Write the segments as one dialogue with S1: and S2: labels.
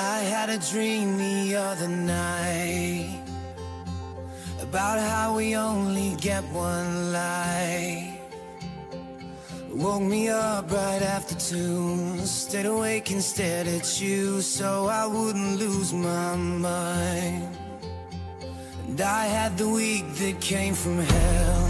S1: I had a dream the other night about how we only get one life. Woke me up right after 2, stayed awake and stared at you so I wouldn't lose my mind. And I had the week that came from hell,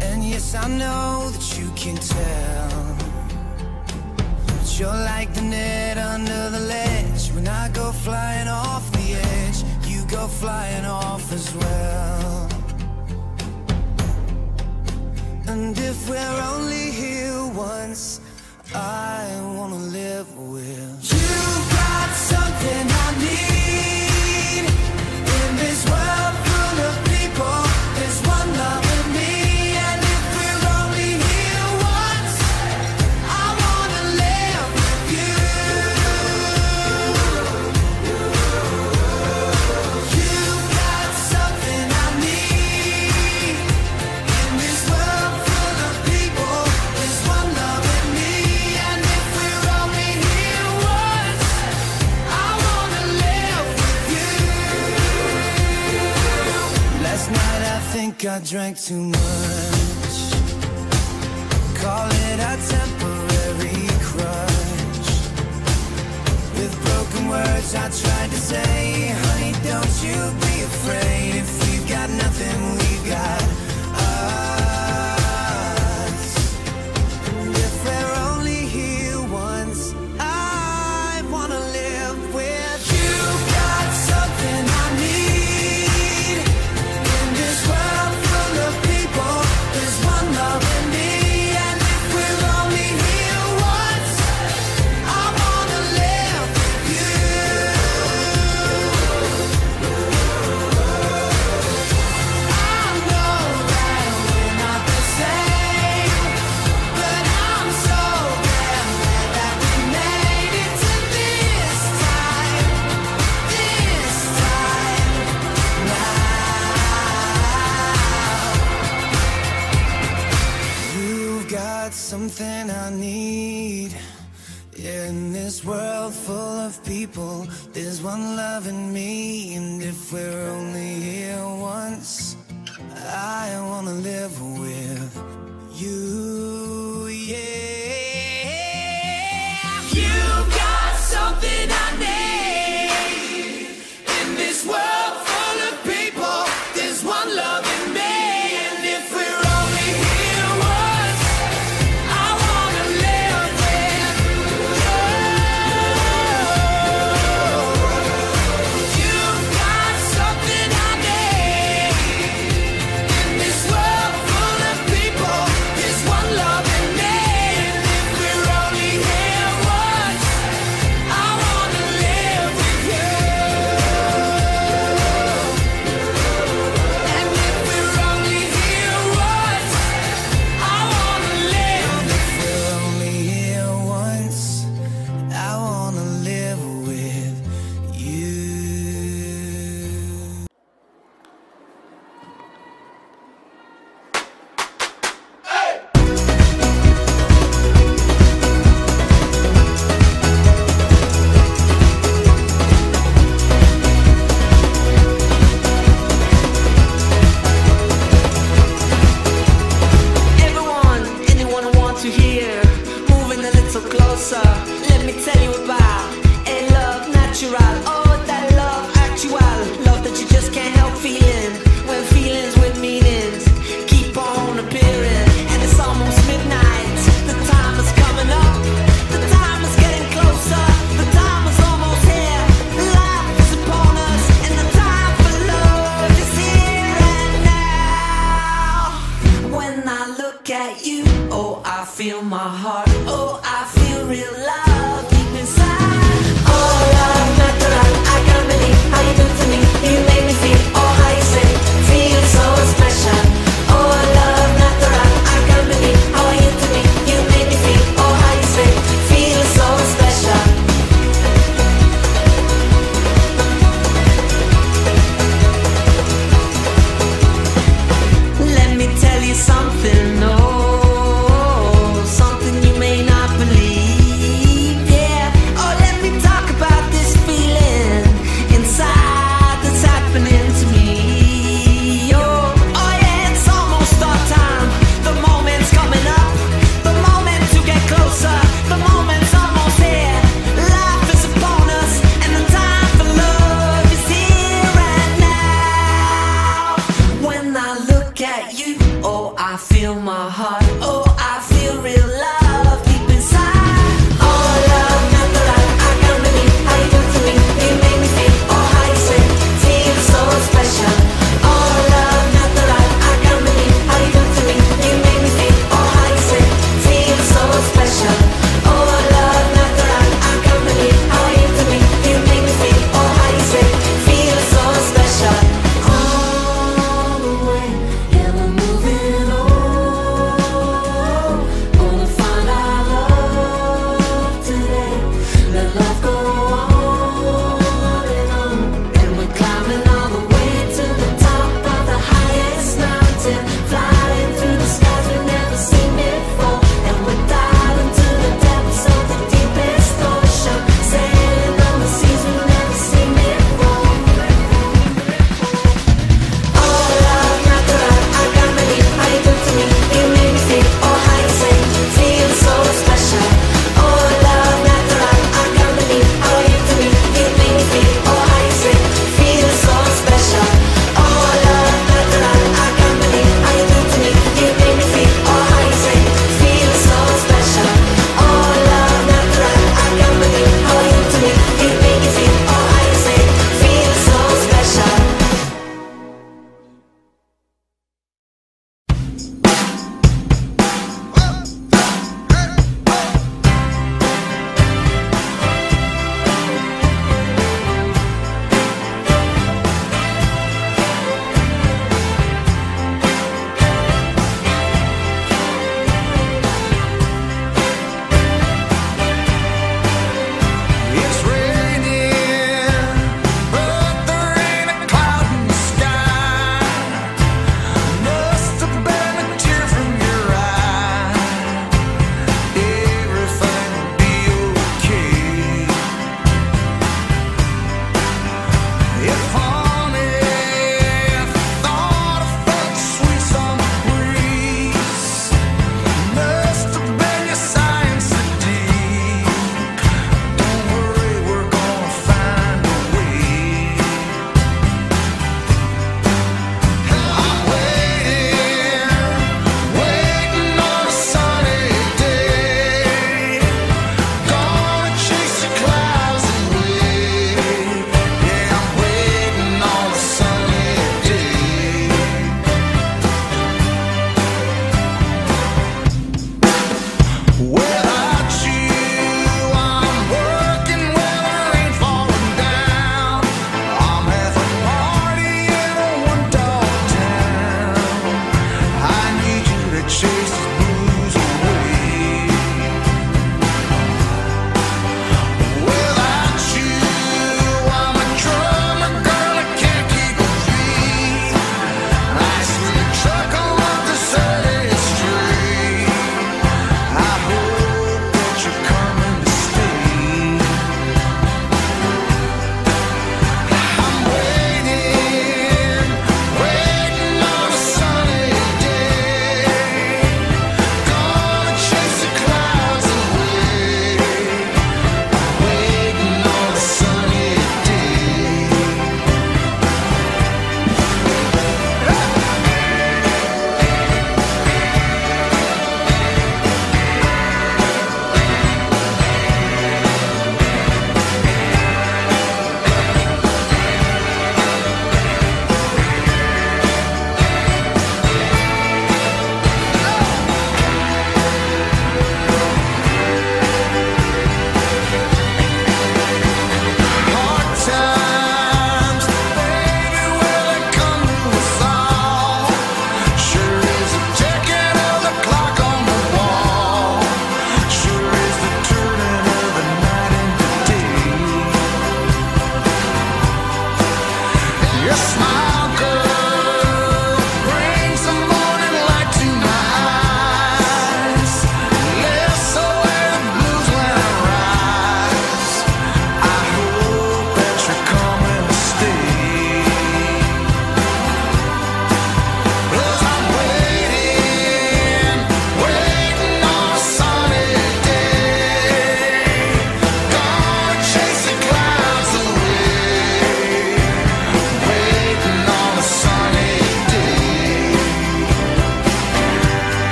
S1: and yes, I know that you can tell, but you're like the net under the ledge. When I go flying off the edge, you go flying off as well. And if we're only here once, I wanna live with you. Got something I need in this world full of people. There's one love in me, and if we're only here once, I wanna live with you. You got something I need in this world full of people. There's one love in me, and if we're only here once, I wanna live with you. Last night I think I drank too much, call it a temporary crush. With broken words I tried to say, honey, don't you be afraid. If we've got nothing, we've got us. And if we're only here once, I wanna live with you. Got something I need in this world full of people. There's one love in me, and if we're only here once, I wanna live with you. I know that we're not the same, but I'm so glad that we made it to this time now. You've got something I need in this world full of people. There's one love in me, and if we're only here once, I wanna live with you, yeah. You got something I need in this world full of people. There's one love in me, and if we're only here once, I wanna live with you. You've got something I need in this world full of people. There's one love in me, and if we're only here once, I wanna live with you. And if we're only here once, I wanna live. If we're only here once, I wanna live with you.
S2: Everyone, anyone who wants to hear, moving a little closer. Let me tell you about a love natural. Oh, that love actual, love that you just can't help feeling. When feelings with meanings keep on appearing, and it's almost midnight. The time is coming up. The time is getting closer. The time is almost here. Life is upon us, and the time for love is here and now. When I look at you, oh, I feel my heart. Oh, I feel real love deep inside. Oh, love natural, I can't believe how you do to me. You make me feel, oh, how you say, feel so special. Oh, love natural, I can't believe how you to me. You make me feel, oh, how you say, feel so special. Let me tell you something, oh, something you may not believe, yeah. Oh, let me my heart. Oh,